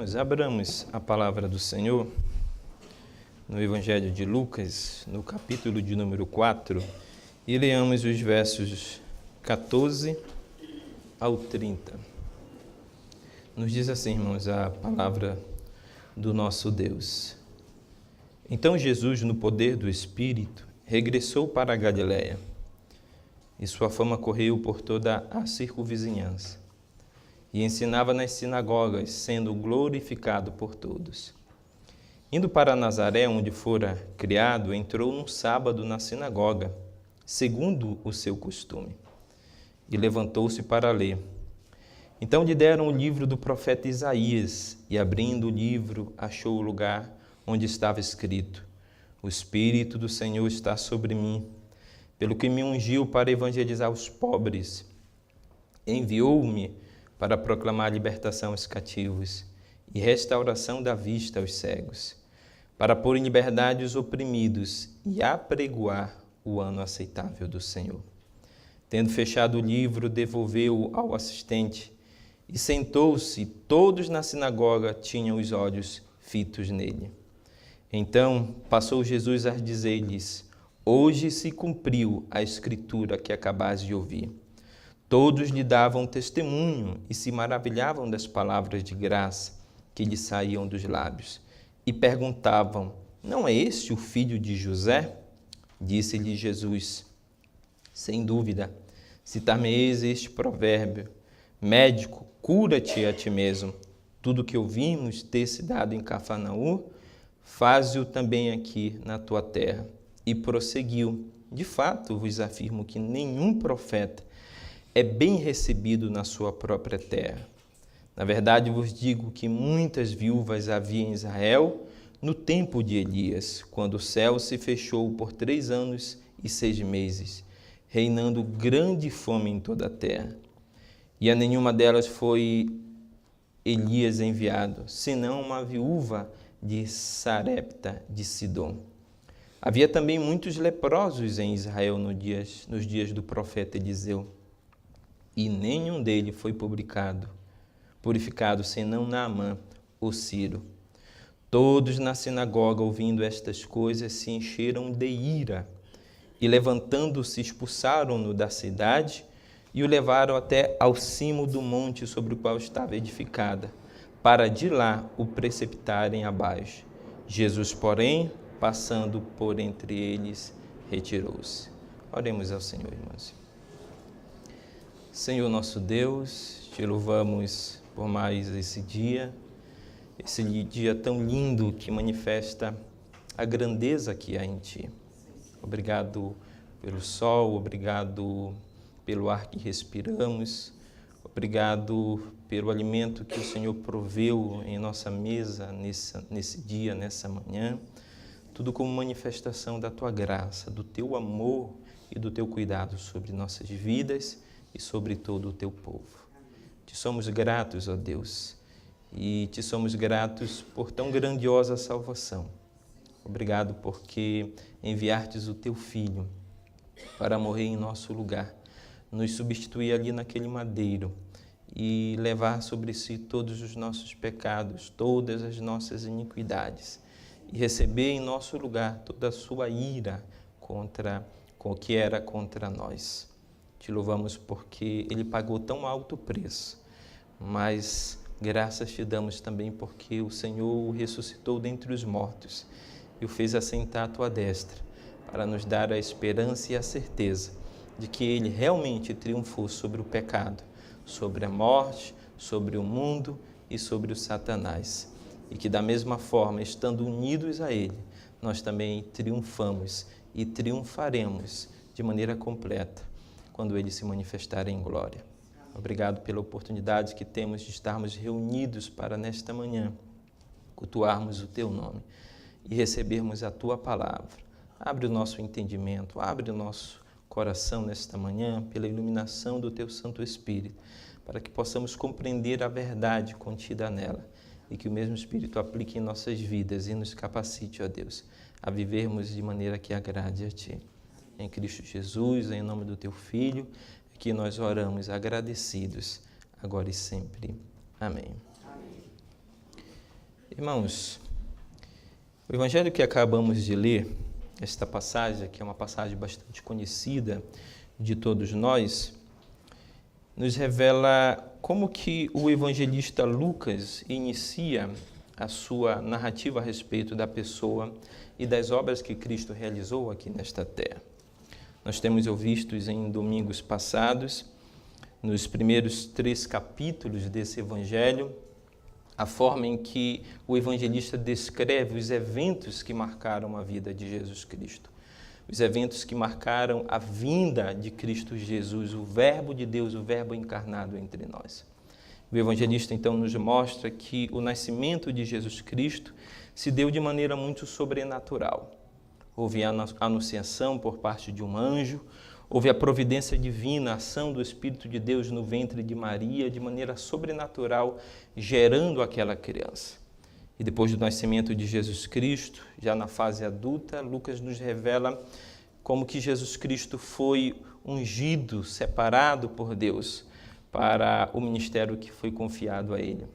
irmãos, abramos a palavra do Senhor no Evangelho de Lucas, no capítulo de número 4, e leamos os versos 14 ao 30. Nos diz assim, irmãos, a palavra do nosso Deus. Então Jesus, no poder do Espírito, regressou para a Galiléia, e sua fama correu por toda a circunvizinhança. E ensinava nas sinagogas, sendo glorificado por todos. Indo para Nazaré, onde fora criado, entrou num sábado na sinagoga, segundo o seu costume, e levantou-se para ler. Então lhe deram o livro do profeta Isaías, e abrindo o livro, achou o lugar onde estava escrito: O Espírito do Senhor está sobre mim, pelo que me ungiu para evangelizar os pobres. Enviou-me para proclamar libertação aos cativos e restauração da vista aos cegos, para pôr em liberdade os oprimidos e apregoar o ano aceitável do Senhor. Tendo fechado o livro, devolveu-o ao assistente e sentou-se. Todos na sinagoga tinham os olhos fitos nele. Então passou Jesus a dizer-lhes: Hoje se cumpriu a escritura que acabais de ouvir. Todos lhe davam testemunho e se maravilhavam das palavras de graça que lhe saíam dos lábios. E perguntavam: Não é este o filho de José? Disse-lhe Jesus: Sem dúvida, citar-me-eis este provérbio: Médico, cura-te a ti mesmo. Tudo que ouvimos ter se dado em Cafarnaum, faze-o também aqui na tua terra. E prosseguiu: De fato vos afirmo que nenhum profeta é bem recebido na sua própria terra. Na verdade, vos digo que muitas viúvas havia em Israel no tempo de Elias, quando o céu se fechou por 3 anos e 6 meses, reinando grande fome em toda a terra. E a nenhuma delas foi Elias enviado, senão uma viúva de Sarepta de Sidom. Havia também muitos leprosos em Israel nos dias do profeta Eliseu, e nenhum dele foi purificado, senão Naamã, o Ciro. Todos na sinagoga, ouvindo estas coisas, se encheram de ira, e levantando-se, expulsaram-no da cidade e o levaram até ao cimo do monte sobre o qual estava edificada, para de lá o precipitarem abaixo. Jesus, porém, passando por entre eles, retirou-se. Oremos ao Senhor, irmãos. Senhor nosso Deus, te louvamos por mais esse dia tão lindo que manifesta a grandeza que há em Ti. Obrigado pelo sol, obrigado pelo ar que respiramos, obrigado pelo alimento que o Senhor proveu em nossa mesa nesse dia, nessa manhã, tudo como manifestação da Tua graça, do Teu amor e do Teu cuidado sobre nossas vidas e sobre todo o Teu povo. Te somos gratos, ó Deus, e te somos gratos por tão grandiosa salvação. Obrigado porque enviastes o Teu Filho para morrer em nosso lugar, nos substituir ali naquele madeiro e levar sobre si todos os nossos pecados, todas as nossas iniquidades, e receber em nosso lugar toda a sua ira com o que era contra nós. Te louvamos porque Ele pagou tão alto preço, mas graças te damos também porque o Senhor o ressuscitou dentre os mortos e o fez assentar à tua destra, para nos dar a esperança e a certeza de que Ele realmente triunfou sobre o pecado, sobre a morte, sobre o mundo e sobre o Satanás. E que da mesma forma, estando unidos a Ele, nós também triunfamos e triunfaremos de maneira completa quando Ele se manifestar em glória. Obrigado pela oportunidade que temos de estarmos reunidos para nesta manhã cultuarmos o Teu nome e recebermos a Tua palavra. Abre o nosso entendimento, abre o nosso coração nesta manhã pela iluminação do Teu Santo Espírito, para que possamos compreender a verdade contida nela e que o mesmo Espírito aplique em nossas vidas e nos capacite, ó Deus, a vivermos de maneira que agrade a Ti. Em Cristo Jesus, em nome do Teu Filho, que nós oramos agradecidos, agora e sempre. Amém. Irmãos, o evangelho que acabamos de ler, esta passagem, que é uma passagem bastante conhecida de todos nós, nos revela como que o evangelista Lucas inicia a sua narrativa a respeito da pessoa e das obras que Cristo realizou aqui nesta terra. Nós temos ouvido em domingos passados, nos primeiros 3 capítulos desse evangelho, a forma em que o evangelista descreve os eventos que marcaram a vida de Jesus Cristo. Os eventos que marcaram a vinda de Cristo Jesus, o Verbo de Deus, o Verbo encarnado entre nós. O evangelista, então, nos mostra que o nascimento de Jesus Cristo se deu de maneira muito sobrenatural. Houve a anunciação por parte de um anjo, houve a providência divina, a ação do Espírito de Deus no ventre de Maria, de maneira sobrenatural, gerando aquela criança. E depois do nascimento de Jesus Cristo, já na fase adulta, Lucas nos revela como que Jesus Cristo foi ungido, separado por Deus para o ministério que foi confiado a ele,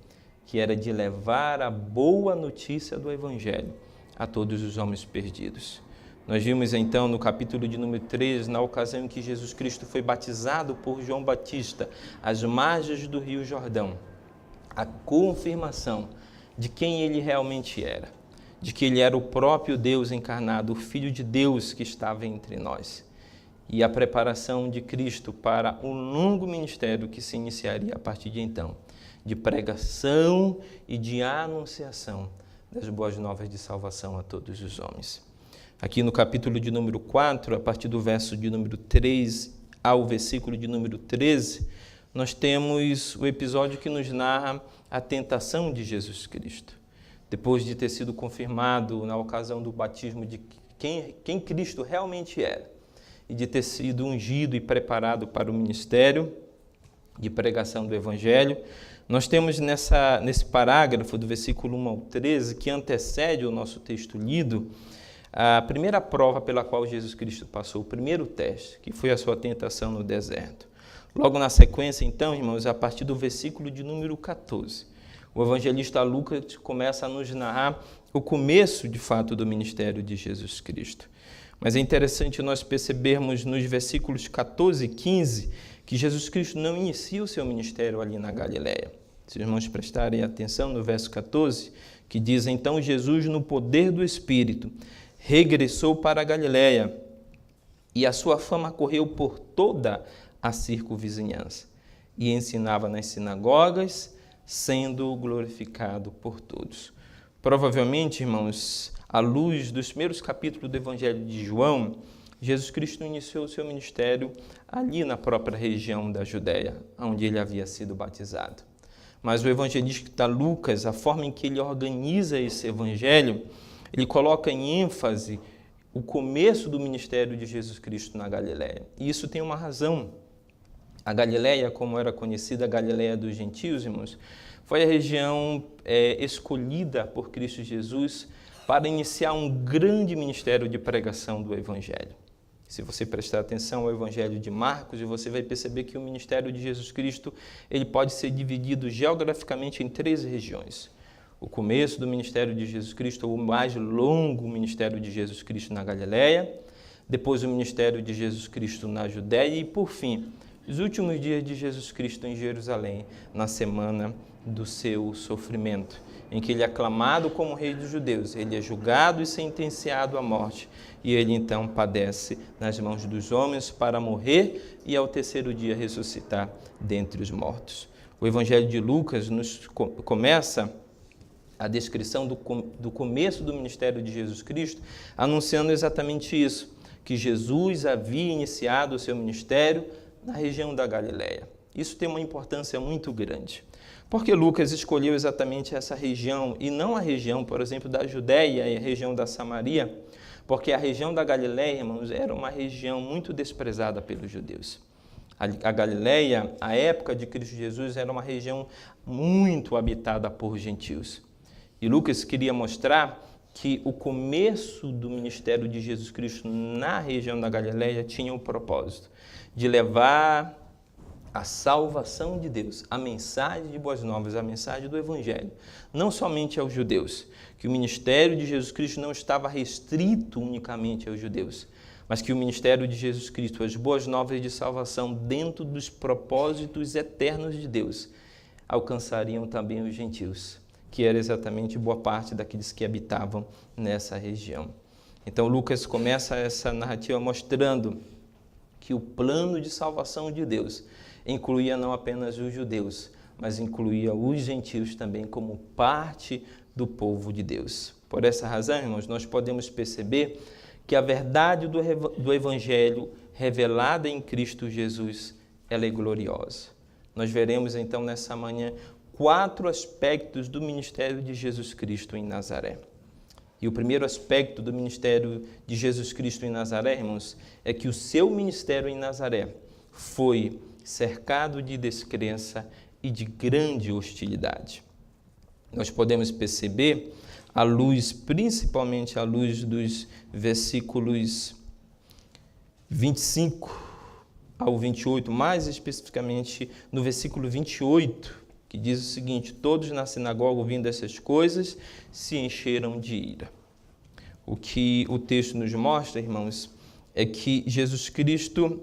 que era de levar a boa notícia do Evangelho a todos os homens perdidos. Nós vimos então no capítulo de número 3, na ocasião em que Jesus Cristo foi batizado por João Batista, às margens do Rio Jordão, a confirmação de quem ele realmente era, de que ele era o próprio Deus encarnado, o Filho de Deus que estava entre nós, e a preparação de Cristo para um longo ministério que se iniciaria a partir de então, de pregação e de anunciação das boas novas de salvação a todos os homens. Aqui no capítulo de número 4, a partir do verso de número 3 ao versículo de número 13, nós temos o episódio que nos narra a tentação de Jesus Cristo. Depois de ter sido confirmado na ocasião do batismo de quem Cristo realmente era, e de ter sido ungido e preparado para o ministério de pregação do Evangelho, nós temos nesse parágrafo do versículo 1 ao 13, que antecede o nosso texto lido, a primeira prova pela qual Jesus Cristo passou, o primeiro teste, que foi a sua tentação no deserto. Logo na sequência, então, irmãos, a partir do versículo de número 14, o evangelista Lucas começa a nos narrar o começo, de fato, do ministério de Jesus Cristo. Mas é interessante nós percebermos nos versículos 14 e 15 que Jesus Cristo não inicia o seu ministério ali na Galileia. Se os irmãos prestarem atenção no verso 14, que diz: então Jesus, no poder do Espírito, regressou para a Galileia, e a sua fama correu por toda a circunvizinhança, e ensinava nas sinagogas, sendo glorificado por todos. Provavelmente, irmãos, à luz dos primeiros capítulos do Evangelho de João, Jesus Cristo iniciou o seu ministério ali na própria região da Judéia, onde ele havia sido batizado. Mas o evangelista Lucas, a forma em que ele organiza esse evangelho, ele coloca em ênfase o começo do ministério de Jesus Cristo na Galileia. E isso tem uma razão. A Galileia, como era conhecida, a Galileia dos gentios, irmãos, foi a região escolhida por Cristo Jesus para iniciar um grande ministério de pregação do Evangelho. Se você prestar atenção ao Evangelho de Marcos, você vai perceber que o ministério de Jesus Cristo ele pode ser dividido geograficamente em 3 regiões. O começo do ministério de Jesus Cristo, ou o mais longo ministério de Jesus Cristo na Galileia, depois o ministério de Jesus Cristo na Judéia e, por fim, os últimos dias de Jesus Cristo em Jerusalém, na semana do seu sofrimento, em que ele é aclamado como rei dos judeus, ele é julgado e sentenciado à morte, e ele então padece nas mãos dos homens para morrer e ao terceiro dia ressuscitar dentre os mortos. O Evangelho de Lucas nos começa a descrição do começo do ministério de Jesus Cristo, anunciando exatamente isso, que Jesus havia iniciado o seu ministério na região da Galileia. Isso tem uma importância muito grande. Porque Lucas escolheu exatamente essa região e não a região, por exemplo, da Judéia e a região da Samaria, porque a região da Galileia, irmãos, era uma região muito desprezada pelos judeus. A Galileia, a época de Cristo Jesus, era uma região muito habitada por gentios. E Lucas queria mostrar que o começo do ministério de Jesus Cristo na região da Galileia tinha o propósito de levar a salvação de Deus, a mensagem de boas novas, a mensagem do Evangelho, não somente aos judeus, que o ministério de Jesus Cristo não estava restrito unicamente aos judeus, mas que o ministério de Jesus Cristo, as boas novas de salvação dentro dos propósitos eternos de Deus, alcançariam também os gentios, que era exatamente boa parte daqueles que habitavam nessa região. Então Lucas começa essa narrativa mostrando que o plano de salvação de Deus incluía não apenas os judeus, mas incluía os gentios também como parte do povo de Deus. Por essa razão, irmãos, nós podemos perceber que a verdade do Evangelho revelada em Cristo Jesus, ela é gloriosa. Nós veremos então nessa manhã 4 aspectos do ministério de Jesus Cristo em Nazaré. E o primeiro aspecto do ministério de Jesus Cristo em Nazaré, irmãos, é que o seu ministério em Nazaré foi cercado de descrença e de grande hostilidade. Nós podemos perceber, principalmente à luz dos versículos 25 ao 28, mais especificamente no versículo 28, que diz o seguinte: todos na sinagoga, ouvindo essas coisas, se encheram de ira. O que o texto nos mostra, irmãos, é que Jesus Cristo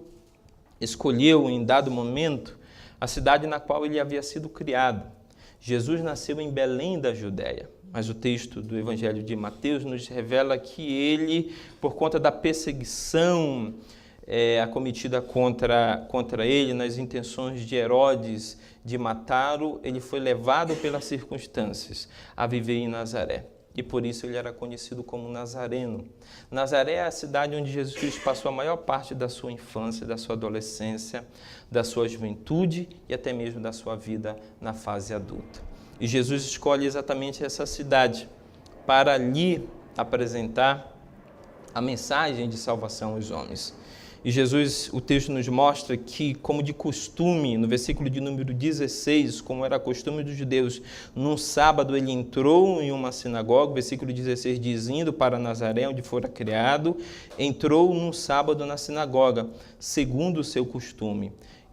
escolheu em dado momento a cidade na qual ele havia sido criado. Jesus nasceu em Belém da Judéia, mas o texto do Evangelho de Mateus nos revela que ele, por conta da perseguição acometida contra ele, nas intenções de Herodes de matá-lo, ele foi levado pelas circunstâncias a viver em Nazaré. E por isso ele era conhecido como Nazareno. Nazaré é a cidade onde Jesus Cristo passou a maior parte da sua infância, da sua adolescência, da sua juventude e até mesmo da sua vida na fase adulta. E Jesus escolhe exatamente essa cidade para ali apresentar a mensagem de salvação aos homens. E Jesus, o texto nos mostra que, como de costume, no versículo de número 16, como era costume dos judeus, num sábado ele entrou em uma sinagoga, o versículo 16 diz: indo para Nazaré, onde fora criado, entrou num sábado na sinagoga, segundo o seu costume,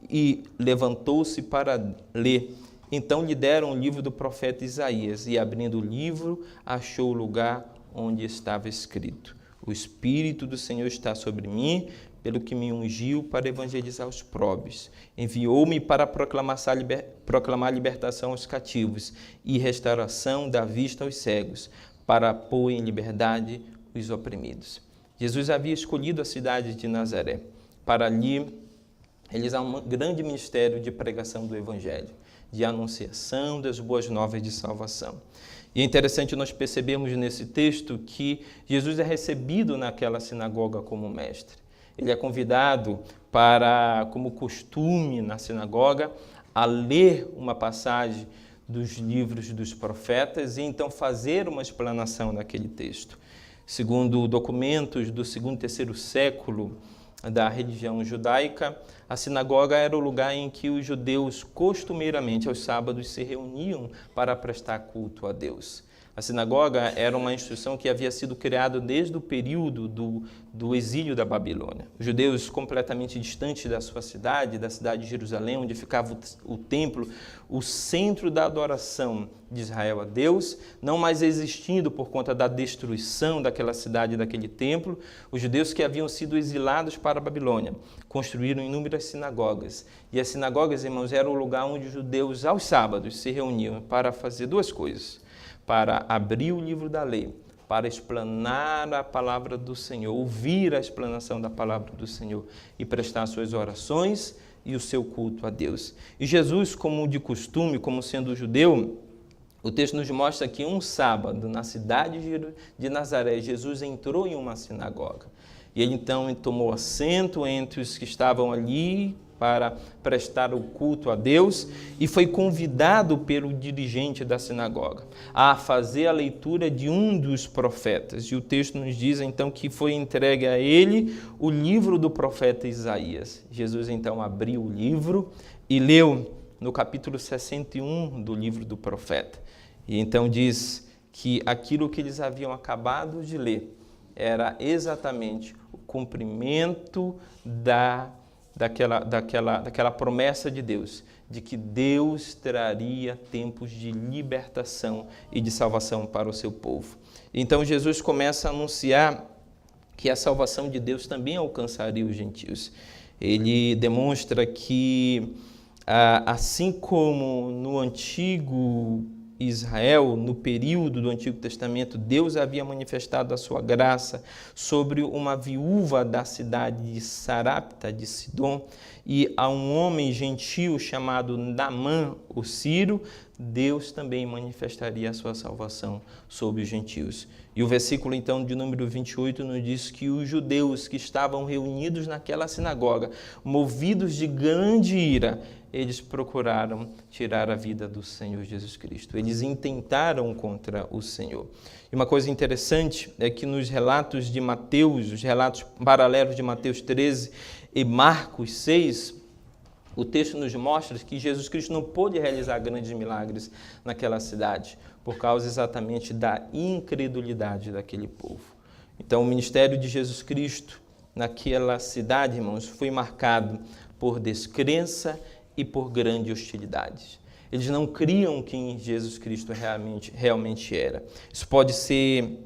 e levantou-se para ler. Então lhe deram o livro do profeta Isaías, e abrindo o livro, achou o lugar onde estava escrito: o Espírito do Senhor está sobre mim, pelo que me ungiu para evangelizar os pobres. Enviou-me para proclamar libertação aos cativos e restauração da vista aos cegos, para pôr em liberdade os oprimidos. Jesus havia escolhido a cidade de Nazaré para ali realizar um grande ministério de pregação do Evangelho, de anunciação das boas novas de salvação. E é interessante nós percebermos nesse texto que Jesus é recebido naquela sinagoga como mestre. Ele é convidado para, como costume na sinagoga, a ler uma passagem dos livros dos profetas e então fazer uma explanação daquele texto. Segundo documentos do 2º e 3º século da religião judaica, a sinagoga era o lugar em que os judeus costumeiramente aos sábados se reuniam para prestar culto a Deus. A sinagoga era uma instituição que havia sido criada desde o período do exílio da Babilônia. Os judeus completamente distantes da sua cidade, da cidade de Jerusalém, onde ficava o templo, o centro da adoração de Israel a Deus, não mais existindo por conta da destruição daquela cidade e daquele templo, os judeus que haviam sido exilados para a Babilônia construíram inúmeras sinagogas. E as sinagogas, irmãos, eram o lugar onde os judeus, aos sábados, se reuniam para fazer duas coisas: para abrir o livro da lei, para explanar a palavra do Senhor, ouvir a explanação da palavra do Senhor e prestar suas orações e o seu culto a Deus. E Jesus, como de costume, como sendo judeu, o texto nos mostra que um sábado, na cidade de Nazaré, Jesus entrou em uma sinagoga. E ele então tomou assento entre os que estavam ali para prestar o culto a Deus e foi convidado pelo dirigente da sinagoga a fazer a leitura de um dos profetas. E o texto nos diz então que foi entregue a ele o livro do profeta Isaías. Jesus então abriu o livro e leu no capítulo 61 do livro do profeta. E então diz que aquilo que eles haviam acabado de ler era exatamente o cumprimento da daquela promessa de Deus, de que Deus traria tempos de libertação e de salvação para o seu povo. Então Jesus começa a anunciar que a salvação de Deus também alcançaria os gentios. Ele demonstra que, assim como no antigo Israel, no período do Antigo Testamento, Deus havia manifestado a sua graça sobre uma viúva da cidade de Sarapta, de Sidom, e a um homem gentio chamado Naamã, o sírio, Deus também manifestaria a sua salvação sobre os gentios. E o versículo, então, de número 28, nos diz que os judeus que estavam reunidos naquela sinagoga, movidos de grande ira, eles procuraram tirar a vida do Senhor Jesus Cristo. Eles intentaram contra o Senhor. E uma coisa interessante é que nos relatos de Mateus, os relatos paralelos de Mateus 13 e Marcos 6, o texto nos mostra que Jesus Cristo não pôde realizar grandes milagres naquela cidade, por causa exatamente da incredulidade daquele povo. Então, o ministério de Jesus Cristo naquela cidade, irmãos, foi marcado por descrença e por grande hostilidade. Eles não criam quem Jesus Cristo realmente era. Isso pode ser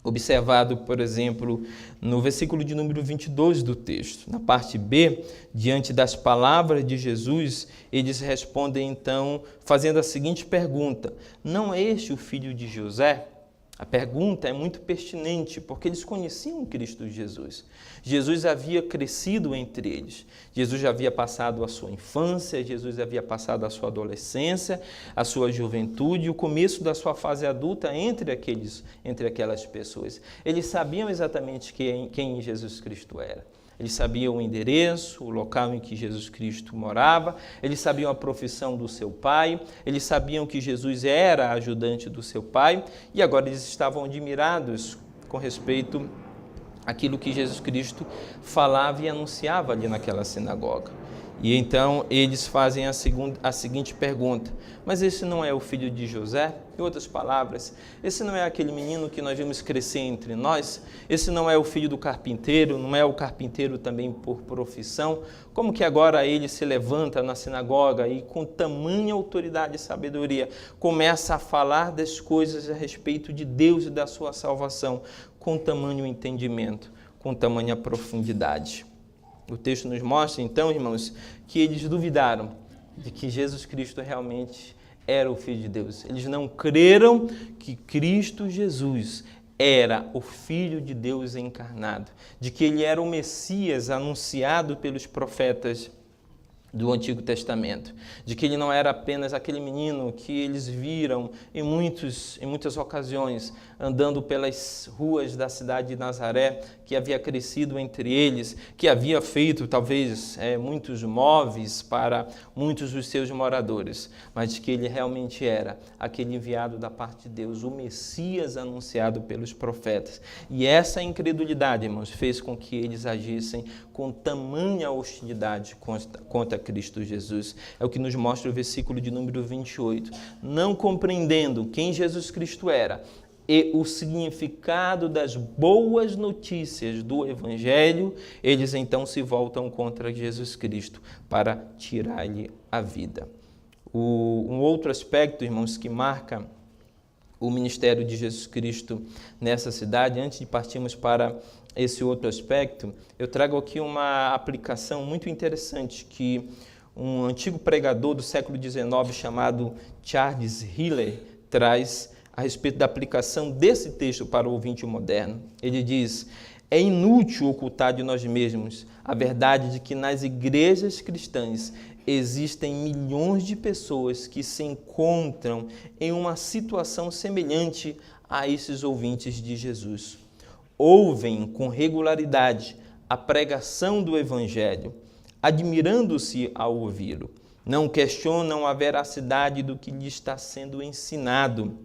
observado, por exemplo, no versículo de número 22 do texto. Na parte B, diante das palavras de Jesus, eles respondem então fazendo a seguinte pergunta: não é este o filho de José? A pergunta é muito pertinente, porque eles conheciam Cristo Jesus. Jesus havia crescido entre eles. Jesus já havia passado a sua infância, Jesus havia passado a sua adolescência, a sua juventude e o começo da sua fase adulta entre aquelas pessoas. Eles sabiam exatamente quem Jesus Cristo era. Eles sabiam o endereço, o local em que Jesus Cristo morava, eles sabiam a profissão do seu pai, eles sabiam que Jesus era ajudante do seu pai, e agora eles estavam admirados com respeito àquilo que Jesus Cristo falava e anunciava ali naquela sinagoga. E então eles fazem a seguinte pergunta: mas esse não é o filho de José? Em outras palavras, esse não é aquele menino que nós vimos crescer entre nós? Esse não é o filho do carpinteiro? Não é o carpinteiro também por profissão? Como que agora ele se levanta na sinagoga e com tamanha autoridade e sabedoria começa a falar das coisas a respeito de Deus e da sua salvação com tamanho entendimento, com tamanha profundidade? O texto nos mostra, então, irmãos, que eles duvidaram de que Jesus Cristo realmente era o Filho de Deus. Eles não creram que Cristo Jesus era o Filho de Deus encarnado, de que ele era o Messias anunciado pelos profetas do Antigo Testamento, de que ele não era apenas aquele menino que eles viram em muitas ocasiões andando pelas ruas da cidade de Nazaré, que havia crescido entre eles, que havia feito talvez muitos móveis para muitos dos seus moradores, mas de que ele realmente era aquele enviado da parte de Deus, o Messias anunciado pelos profetas. E essa incredulidade, irmãos, fez com que eles agissem com tamanha hostilidade contra Cristo Jesus. É o que nos mostra o versículo de número 28. Não compreendendo quem Jesus Cristo era e o significado das boas notícias do Evangelho, eles então se voltam contra Jesus Cristo para tirar-lhe a vida. Um outro aspecto, irmãos, que marca o ministério de Jesus Cristo nessa cidade, antes de partirmos para esse outro aspecto, eu trago aqui uma aplicação muito interessante que um antigo pregador do século XIX chamado Charles Hiller traz a respeito da aplicação desse texto para o ouvinte moderno. Ele diz: é inútil ocultar de nós mesmos a verdade de que nas igrejas cristãs existem milhões de pessoas que se encontram em uma situação semelhante a esses ouvintes de Jesus. Ouvem com regularidade a pregação do Evangelho, admirando-se ao ouvi-lo. Não questionam a veracidade do que lhe está sendo ensinado.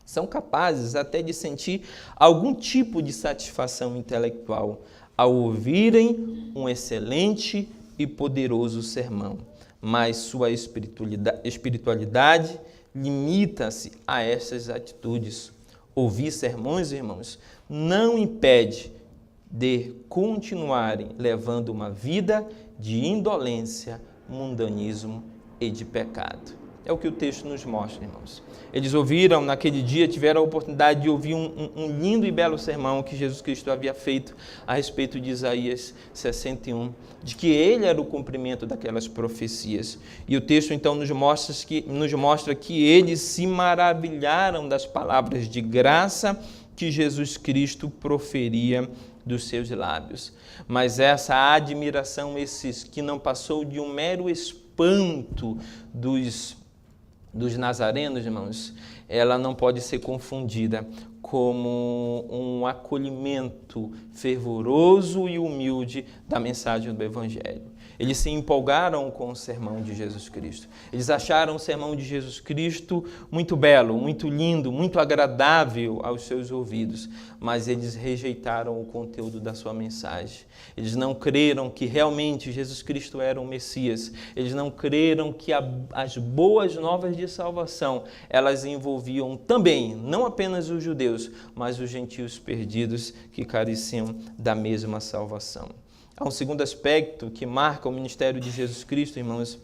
São capazes até de sentir algum tipo de satisfação intelectual ao ouvirem um excelente e poderoso sermão. Mas sua espiritualidade limita-se a essas atitudes. Ouvir sermões, irmãos, não impede de continuarem levando uma vida de indolência, mundanismo e de pecado. É o que o texto nos mostra, irmãos. Eles ouviram, naquele dia, tiveram a oportunidade de ouvir um lindo e belo sermão que Jesus Cristo havia feito a respeito de Isaías 61, de que ele era o cumprimento daquelas profecias. E o texto, então, nos mostra que eles se maravilharam das palavras de graça que Jesus Cristo proferia dos seus lábios. Mas essa admiração, que não passou de um mero espanto dos nazarenos, irmãos, ela não pode ser confundida como um acolhimento fervoroso e humilde da mensagem do Evangelho. Eles se empolgaram com o sermão de Jesus Cristo. Eles acharam o sermão de Jesus Cristo muito belo, muito lindo, muito agradável aos seus ouvidos, mas eles rejeitaram o conteúdo da sua mensagem. Eles não creram que realmente Jesus Cristo era o Messias. Eles não creram que as boas novas de salvação, elas envolviam também, não apenas os judeus, mas os gentios perdidos que careciam da mesma salvação. Há um segundo aspecto que marca o ministério de Jesus Cristo, irmãos,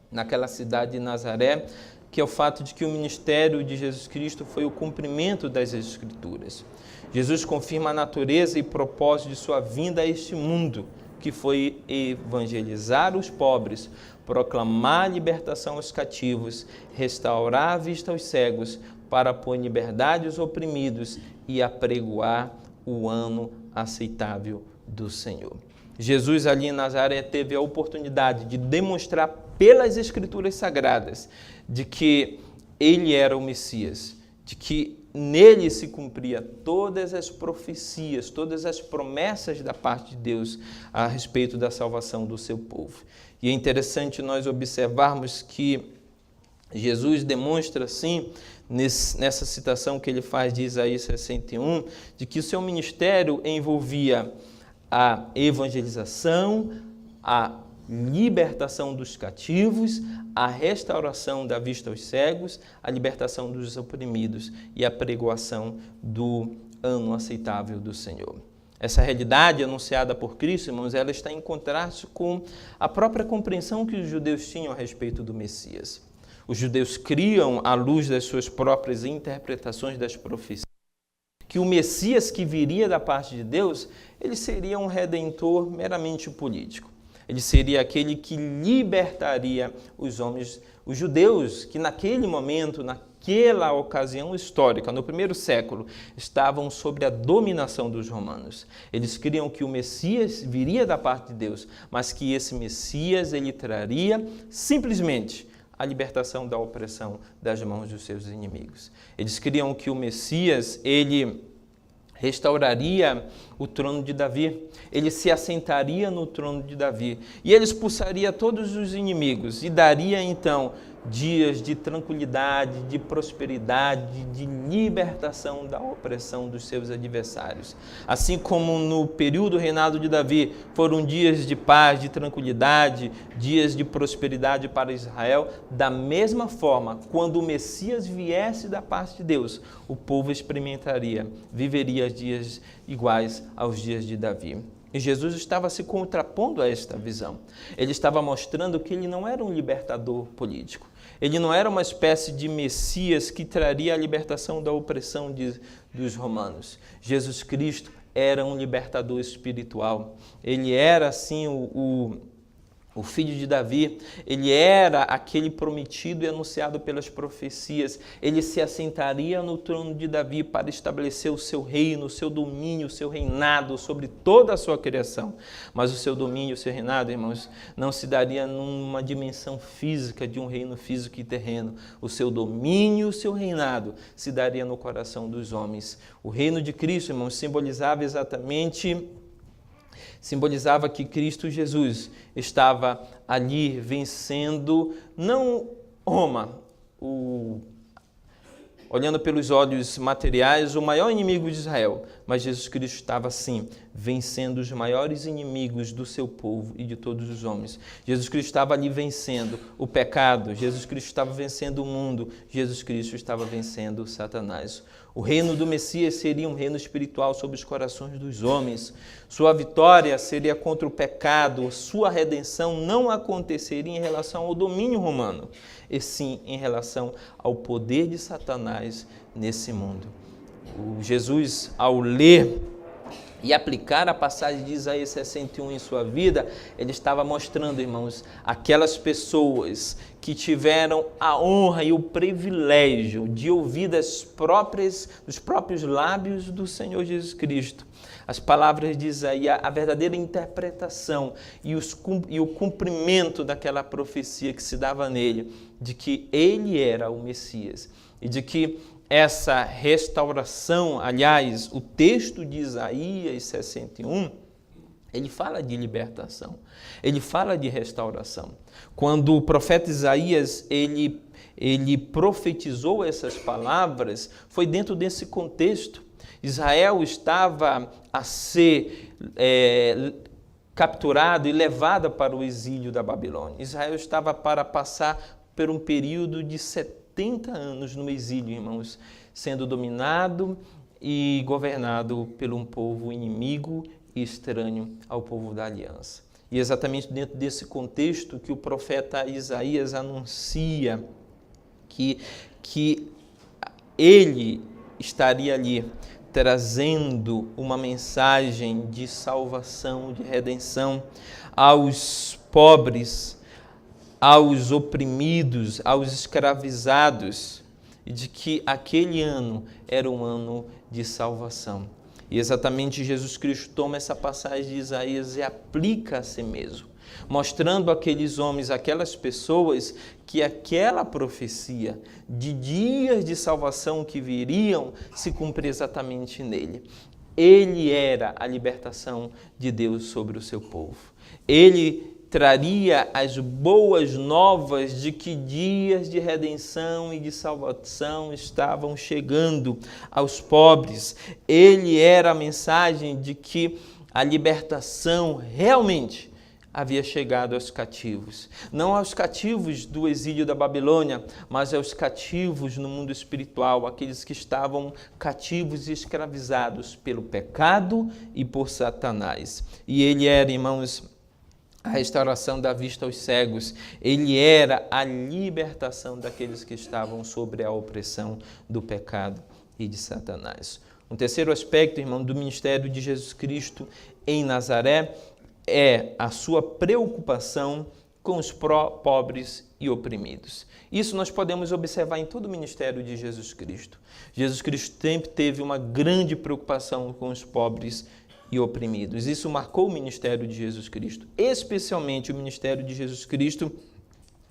naquela cidade de Nazaré, que é o fato de que o ministério de Jesus Cristo foi o cumprimento das Escrituras. Jesus confirma a natureza e propósito de sua vinda a este mundo, que foi evangelizar os pobres, proclamar a libertação aos cativos, restaurar a vista aos cegos, para pôr em liberdade os oprimidos e apregoar o ano aceitável do Senhor. Jesus ali em Nazaré teve a oportunidade de demonstrar pelas Escrituras Sagradas de que ele era o Messias, de que nele se cumpria todas as profecias, todas as promessas da parte de Deus a respeito da salvação do seu povo. E é interessante nós observarmos que Jesus demonstra, assim, nessa citação que ele faz de Isaías 61, de que o seu ministério envolvia a evangelização, a libertação dos cativos, a restauração da vista aos cegos, a libertação dos oprimidos e a pregoação do ano aceitável do Senhor. Essa realidade anunciada por Cristo, irmãos, ela está em contraste com a própria compreensão que os judeus tinham a respeito do Messias. Os judeus criam, à luz das suas próprias interpretações das profecias, que o Messias que viria da parte de Deus, ele seria um redentor meramente político. Ele seria aquele que libertaria os homens, os judeus, que naquele momento, naquela ocasião histórica, no primeiro século, estavam sob a dominação dos romanos. Eles criam que o Messias viria da parte de Deus, mas que esse Messias, ele traria simplesmente a libertação da opressão das mãos dos seus inimigos. Eles criam que o Messias, ele restauraria o trono de Davi, ele se assentaria no trono de Davi e ele expulsaria todos os inimigos e daria então dias de tranquilidade, de prosperidade, de libertação da opressão dos seus adversários. Assim como no período do reinado de Davi foram dias de paz, de tranquilidade, dias de prosperidade para Israel, da mesma forma, quando o Messias viesse da parte de Deus, o povo experimentaria, viveria dias iguais aos dias de Davi. E Jesus estava se contrapondo a esta visão. Ele estava mostrando que ele não era um libertador político. Ele não era uma espécie de Messias que traria a libertação da opressão dos romanos. Jesus Cristo era um libertador espiritual. Ele era, assim, o filho de Davi, ele era aquele prometido e anunciado pelas profecias. Ele se assentaria no trono de Davi para estabelecer o seu reino, o seu domínio, o seu reinado sobre toda a sua criação. Mas o seu domínio, o seu reinado, irmãos, não se daria numa dimensão física de um reino físico e terreno. O seu domínio, o seu reinado se daria no coração dos homens. O reino de Cristo, irmãos, simbolizava que Cristo Jesus estava ali vencendo, não Roma, olhando pelos olhos materiais, o maior inimigo de Israel. Mas Jesus Cristo estava, sim, vencendo os maiores inimigos do seu povo e de todos os homens. Jesus Cristo estava ali vencendo o pecado, Jesus Cristo estava vencendo o mundo, Jesus Cristo estava vencendo Satanás. O reino do Messias seria um reino espiritual sobre os corações dos homens. Sua vitória seria contra o pecado, sua redenção não aconteceria em relação ao domínio romano, e sim em relação ao poder de Satanás nesse mundo. Jesus, ao ler e aplicar a passagem de Isaías 61 em sua vida, ele estava mostrando, irmãos, aquelas pessoas que tiveram a honra e o privilégio de ouvir dos próprios lábios do Senhor Jesus Cristo as palavras de Isaías, a verdadeira interpretação e o cumprimento daquela profecia que se dava nele, de que ele era o Messias e de que essa restauração, aliás, o texto de Isaías 61, ele fala de libertação, ele fala de restauração. Quando o profeta Isaías, ele profetizou essas palavras, foi dentro desse contexto. Israel estava a ser capturado e levado para o exílio da Babilônia. Israel estava para passar por um período de 70 anos no exílio, irmãos, sendo dominado e governado por um povo inimigo e estranho ao povo da aliança. E exatamente dentro desse contexto que o profeta Isaías anuncia que ele estaria ali trazendo uma mensagem de salvação, de redenção aos pobres, aos oprimidos, aos escravizados, e de que aquele ano era um ano de salvação. E exatamente Jesus Cristo toma essa passagem de Isaías e aplica a si mesmo, mostrando àqueles homens, àquelas pessoas, que aquela profecia de dias de salvação que viriam se cumprir exatamente nele. Ele era a libertação de Deus sobre o seu povo. Ele traria as boas novas de que dias de redenção e de salvação estavam chegando aos pobres. Ele era a mensagem de que a libertação realmente havia chegado aos cativos. Não aos cativos do exílio da Babilônia, mas aos cativos no mundo espiritual, aqueles que estavam cativos e escravizados pelo pecado e por Satanás. E ele era, irmãos, a restauração da vista aos cegos. Ele era a libertação daqueles que estavam sobre a opressão do pecado e de Satanás. Um terceiro aspecto, irmão, do ministério de Jesus Cristo em Nazaré é a sua preocupação com os pobres e oprimidos. Isso nós podemos observar em todo o ministério de Jesus Cristo. Jesus Cristo sempre teve uma grande preocupação com os pobres e oprimidos. Isso marcou o ministério de Jesus Cristo, especialmente o ministério de Jesus Cristo,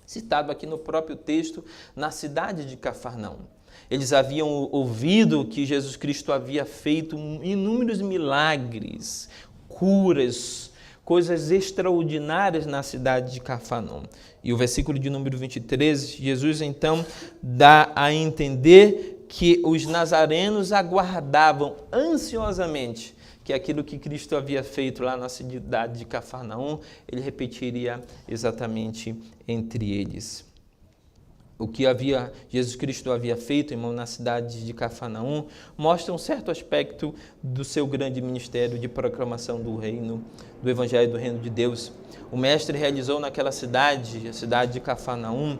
citado aqui no próprio texto, na cidade de Cafarnaum. Eles haviam ouvido que Jesus Cristo havia feito inúmeros milagres, curas, coisas extraordinárias na cidade de Cafarnaum. E o versículo de número 23, Jesus então dá a entender que os nazarenos aguardavam ansiosamente que aquilo que Cristo havia feito lá na cidade de Cafarnaum, ele repetiria exatamente entre eles. O que Jesus Cristo havia feito, irmão, na cidade de Cafarnaum, mostra um certo aspecto do seu grande ministério de proclamação do reino, do evangelho do reino de Deus. O mestre realizou naquela cidade, a cidade de Cafarnaum,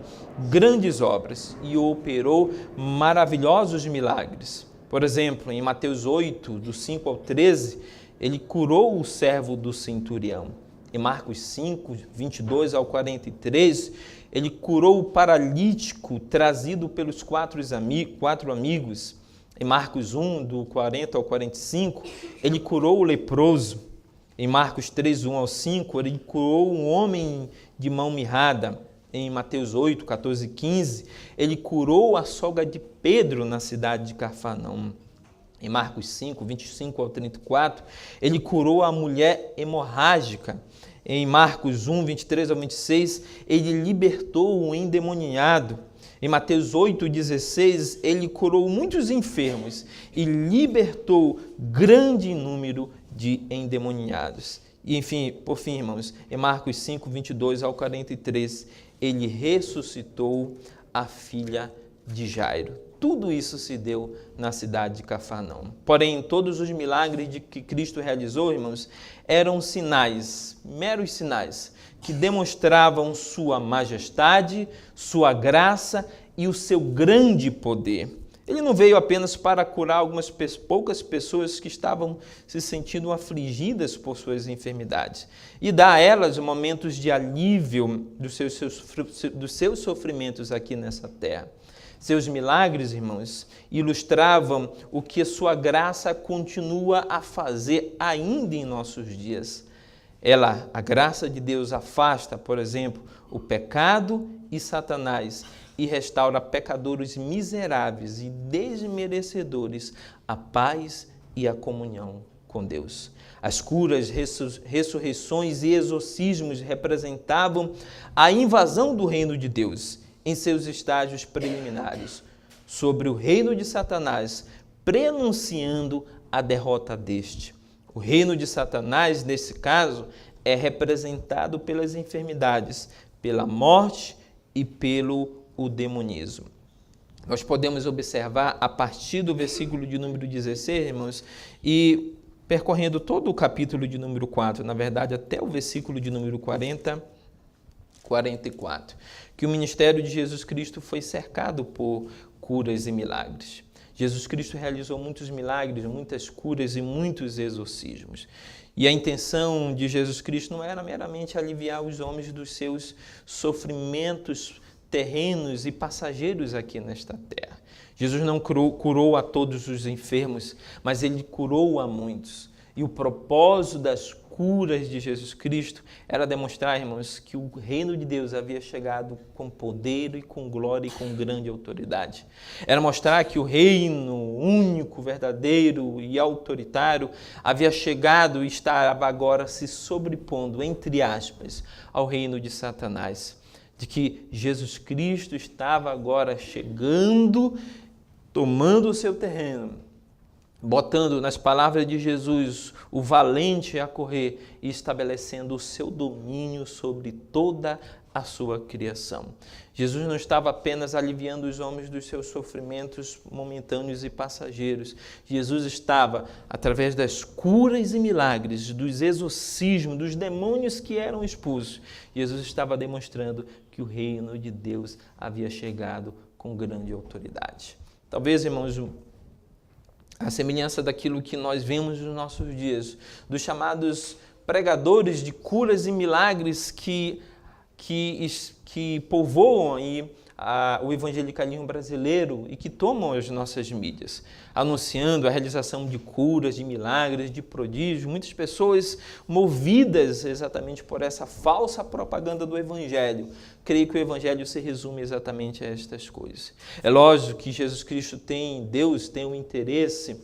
grandes obras e operou maravilhosos milagres. Por exemplo, em Mateus 8, do 5 ao 13, ele curou o servo do centurião. Em Marcos 5, 22 ao 43, ele curou o paralítico trazido pelos quatro amigos. Em Marcos 1, do 40 ao 45, ele curou o leproso. Em Marcos 3, 1 ao 5, ele curou um homem de mão mirrada. Em Mateus 8, 14 e 15, ele curou a sogra de Pedro na cidade de Cafarnaum. Em Marcos 5, 25 ao 34, ele curou a mulher hemorrágica. Em Marcos 1, 23 ao 26, ele libertou o endemoniado. Em Mateus 8,16, ele curou muitos enfermos e libertou grande número de endemoniados. E, enfim, por fim, irmãos, em Marcos 5, 22 ao 43, ele ressuscitou a filha de Jairo. Tudo isso se deu na cidade de Cafarnaum. Porém, todos os milagres que Cristo realizou, irmãos, eram sinais, meros sinais, que demonstravam sua majestade, sua graça e o seu grande poder. Ele não veio apenas para curar algumas poucas pessoas que estavam se sentindo afligidas por suas enfermidades e dar a elas momentos de alívio dos seus sofrimentos aqui nessa terra. Seus milagres, irmãos, ilustravam o que a sua graça continua a fazer ainda em nossos dias. A graça de Deus afasta, por exemplo, o pecado e Satanás e restaura pecadores miseráveis e desmerecedores a paz e a comunhão com Deus. As curas, ressurreições e exorcismos representavam a invasão do reino de Deus em seus estágios preliminares sobre o reino de Satanás, prenunciando a derrota deste. O reino de Satanás, nesse caso, é representado pelas enfermidades, pela morte e pelo demonismo. Nós podemos observar a partir do versículo de número 16, irmãos, e percorrendo todo o capítulo de número 4, na verdade até o versículo de número 44, que o ministério de Jesus Cristo foi cercado por curas e milagres. Jesus Cristo realizou muitos milagres, muitas curas e muitos exorcismos. E a intenção de Jesus Cristo não era meramente aliviar os homens dos seus sofrimentos terrenos e passageiros aqui nesta terra. Jesus não curou a todos os enfermos, mas ele curou a muitos. E o propósito das curas de Jesus Cristo era demonstrar, irmãos, que o reino de Deus havia chegado com poder e com glória e com grande autoridade. Era mostrar que o reino único, verdadeiro e autoritário havia chegado e estava agora se sobrepondo, entre aspas, ao reino de Satanás. De que Jesus Cristo estava agora chegando, tomando o seu terreno, botando, nas palavras de Jesus, o valente a correr e estabelecendo o seu domínio sobre toda a sua criação. Jesus não estava apenas aliviando os homens dos seus sofrimentos momentâneos e passageiros. Jesus estava, através das curas e milagres, dos exorcismos, dos demônios que eram expulsos, Jesus estava demonstrando que o reino de Deus havia chegado com grande autoridade. Talvez, irmãos, a semelhança daquilo que nós vemos nos nossos dias, dos chamados pregadores de curas e milagres que povoam aí o evangelicalismo brasileiro e que tomam as nossas mídias, anunciando a realização de curas, de milagres, de prodígios. Muitas pessoas movidas exatamente por essa falsa propaganda do evangelho. Creio que o evangelho se resume exatamente a estas coisas. É lógico que Deus tem um interesse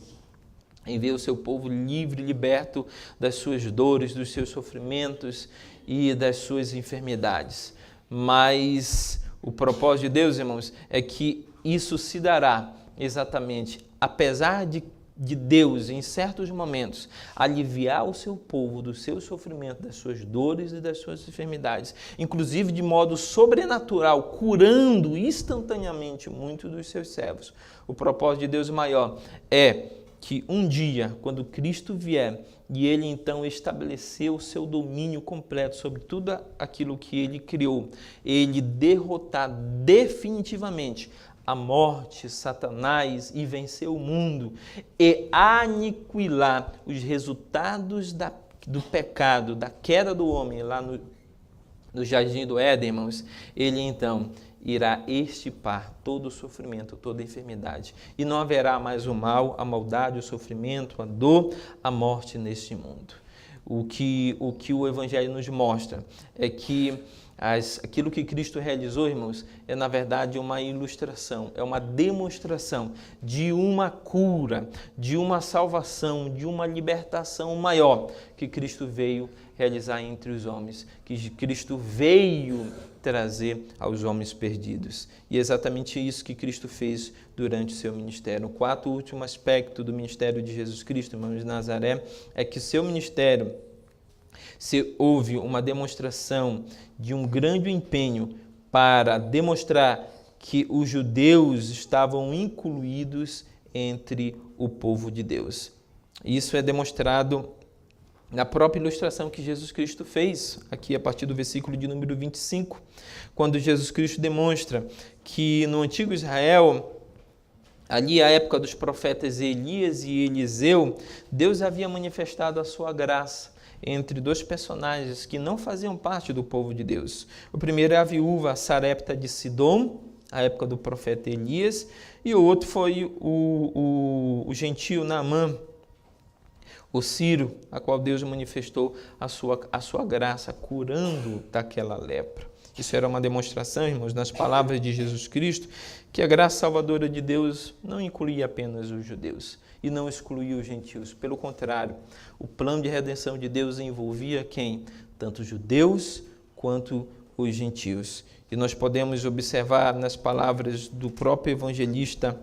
em ver o seu povo livre, liberto das suas dores, dos seus sofrimentos e das suas enfermidades. Mas o propósito de Deus, irmãos, é que isso se dará exatamente, apesar de Deus, em certos momentos, aliviar o seu povo do seu sofrimento, das suas dores e das suas enfermidades, inclusive de modo sobrenatural, curando instantaneamente muitos dos seus servos. O propósito de Deus maior é que um dia, quando Cristo vier, e ele então estabeleceu o seu domínio completo sobre tudo aquilo que ele criou, ele derrotar definitivamente a morte, Satanás, e vencer o mundo e aniquilar os resultados do pecado, da queda do homem lá no jardim do Éden, irmãos, ele então irá extirpar todo o sofrimento, toda a enfermidade. E não haverá mais o mal, a maldade, o sofrimento, a dor, a morte neste mundo. O que o Evangelho nos mostra é que aquilo que Cristo realizou, irmãos, é na verdade uma ilustração, é uma demonstração de uma cura, de uma salvação, de uma libertação maior que Cristo veio realizar entre os homens, que Cristo veio trazer aos homens perdidos. E é exatamente isso que Cristo fez durante o seu ministério. O quarto e último aspecto do ministério de Jesus Cristo, irmãos de Nazaré, é que seu ministério, se houve uma demonstração de um grande empenho para demonstrar que os judeus estavam incluídos entre o povo de Deus. Isso é demonstrado na própria ilustração que Jesus Cristo fez, aqui a partir do versículo de número 25, quando Jesus Cristo demonstra que no antigo Israel, ali a época dos profetas Elias e Eliseu, Deus havia manifestado a sua graça entre dois personagens que não faziam parte do povo de Deus. O primeiro é a viúva Sarepta de Sidom, a época do profeta Elias, e o outro foi o gentio Naamã, o Ciro, a qual Deus manifestou a sua graça, curando daquela lepra. Isso era uma demonstração, irmãos, nas palavras de Jesus Cristo, que a graça salvadora de Deus não incluía apenas os judeus e não excluía os gentios. Pelo contrário, o plano de redenção de Deus envolvia quem? Tanto os judeus quanto os gentios. E nós podemos observar nas palavras do próprio evangelista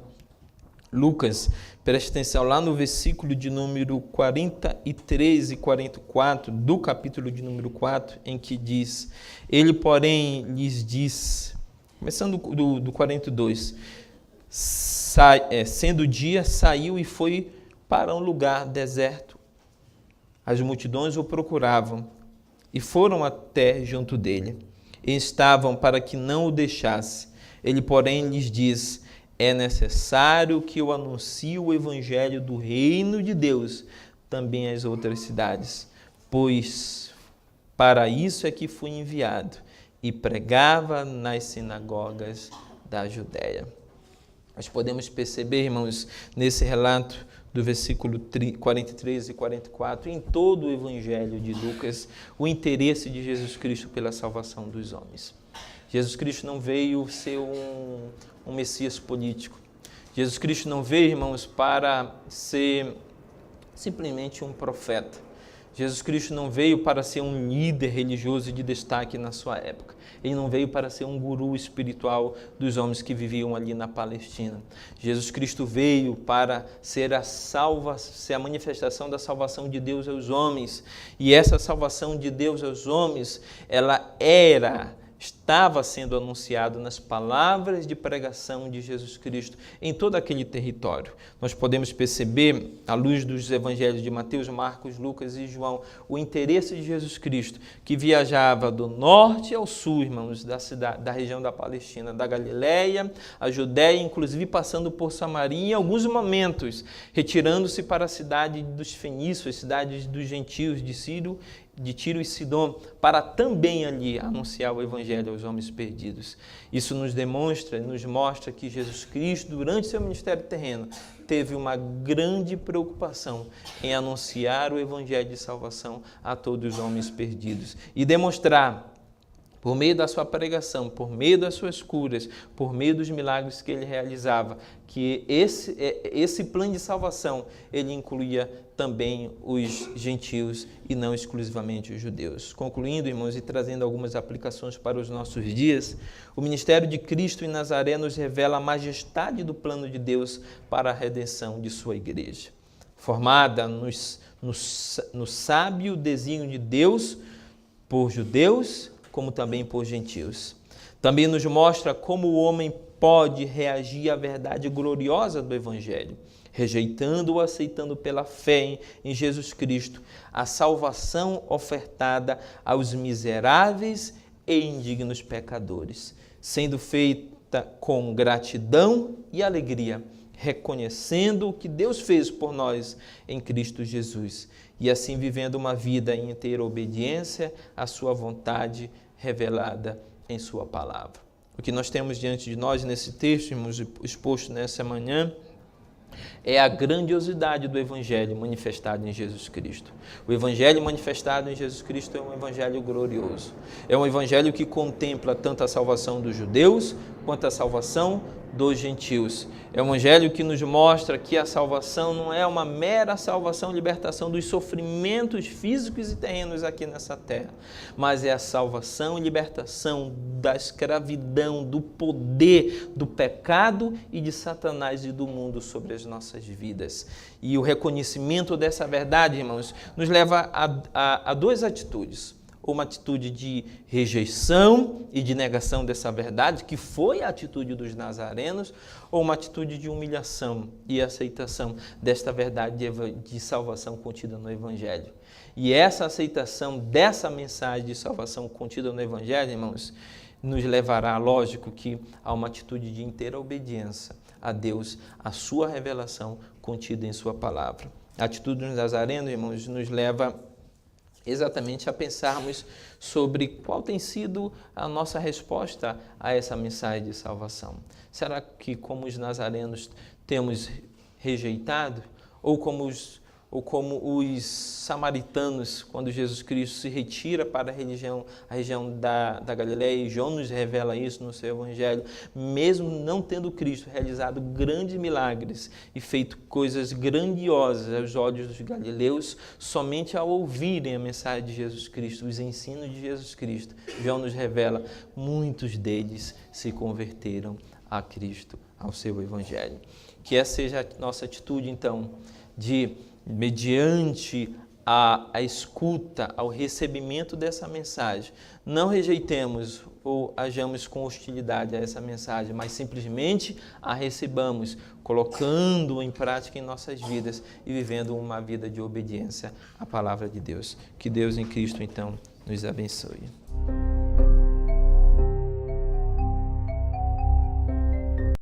Lucas, preste atenção lá no versículo de número 43 e 44 do capítulo de número 4, em que diz: ele, porém, lhes diz, começando do 42, sendo dia, saiu e foi para um lugar deserto. As multidões o procuravam e foram até junto dele, e estavam para que não o deixasse. Ele, porém, lhes diz: é necessário que eu anuncie o evangelho do reino de Deus também às outras cidades, pois para isso é que fui enviado, e pregava nas sinagogas da Judéia. Nós podemos perceber, irmãos, nesse relato do versículo 43 e 44, em todo o evangelho de Lucas, o interesse de Jesus Cristo pela salvação dos homens. Jesus Cristo não veio ser um Messias político. Jesus Cristo não veio, irmãos, para ser simplesmente um profeta. Jesus Cristo não veio para ser um líder religioso de destaque na sua época. Ele não veio para ser um guru espiritual dos homens que viviam ali na Palestina. Jesus Cristo veio para ser a manifestação da salvação de Deus aos homens. E essa salvação de Deus aos homens, ela estava sendo anunciado nas palavras de pregação de Jesus Cristo em todo aquele território. Nós podemos perceber, à luz dos evangelhos de Mateus, Marcos, Lucas e João, o interesse de Jesus Cristo, que viajava do norte ao sul, irmãos, da região da Palestina, da Galileia, a Judéia, inclusive passando por Samaria, em alguns momentos, retirando-se para a cidade dos fenícios, as cidades dos gentios de Tiro e Sidom, para também ali anunciar o evangelho aos homens perdidos. Isso nos mostra que Jesus Cristo, durante seu ministério terreno, teve uma grande preocupação em anunciar o evangelho de salvação a todos os homens perdidos e demonstrar, por meio da sua pregação, por meio das suas curas, por meio dos milagres que ele realizava, que esse plano de salvação, ele incluía também os gentios e não exclusivamente os judeus. Concluindo, irmãos, e trazendo algumas aplicações para os nossos dias, o ministério de Cristo em Nazaré nos revela a majestade do plano de Deus para a redenção de sua igreja, formada no sábio desígnio de Deus por judeus, como também por gentios. Também nos mostra como o homem pode reagir à verdade gloriosa do Evangelho, rejeitando ou aceitando pela fé em Jesus Cristo a salvação ofertada aos miseráveis e indignos pecadores, sendo feita com gratidão e alegria, reconhecendo o que Deus fez por nós em Cristo Jesus, e assim vivendo uma vida em inteira obediência à sua vontade revelada em sua palavra. O que nós temos diante de nós nesse texto, irmãos, exposto nessa manhã, é a grandiosidade do Evangelho manifestado em Jesus Cristo. O Evangelho manifestado em Jesus Cristo é um Evangelho glorioso. É um Evangelho que contempla tanto a salvação dos judeus quanto à salvação dos gentios. É o evangelho que nos mostra que a salvação não é uma mera salvação, libertação dos sofrimentos físicos e terrenos aqui nessa terra, mas é a salvação e libertação da escravidão, do poder, do pecado e de Satanás e do mundo sobre as nossas vidas. E o reconhecimento dessa verdade, irmãos, nos leva a duas atitudes. Uma atitude de rejeição e de negação dessa verdade, que foi a atitude dos nazarenos, ou uma atitude de humilhação e aceitação desta verdade de salvação contida no Evangelho. E essa aceitação dessa mensagem de salvação contida no Evangelho, irmãos, nos levará, lógico, que a uma atitude de inteira obediência a Deus, a sua revelação contida em sua palavra. A atitude dos nazarenos, irmãos, nos leva exatamente a pensarmos sobre qual tem sido a nossa resposta a essa mensagem de salvação. Será que, como os nazarenos, temos rejeitado? Ou como os samaritanos, quando Jesus Cristo se retira para a região da Galileia, e João nos revela isso no seu Evangelho, mesmo não tendo Cristo realizado grandes milagres e feito coisas grandiosas aos olhos dos galileus, somente ao ouvirem a mensagem de Jesus Cristo, os ensinos de Jesus Cristo, João nos revela, muitos deles se converteram a Cristo, ao seu Evangelho. Que essa seja a nossa atitude, então, de mediante a escuta, ao recebimento dessa mensagem, não rejeitemos ou hajamos com hostilidade a essa mensagem, mas simplesmente a recebamos, colocando-a em prática em nossas vidas e vivendo uma vida de obediência à palavra de Deus. Que Deus em Cristo, então, nos abençoe.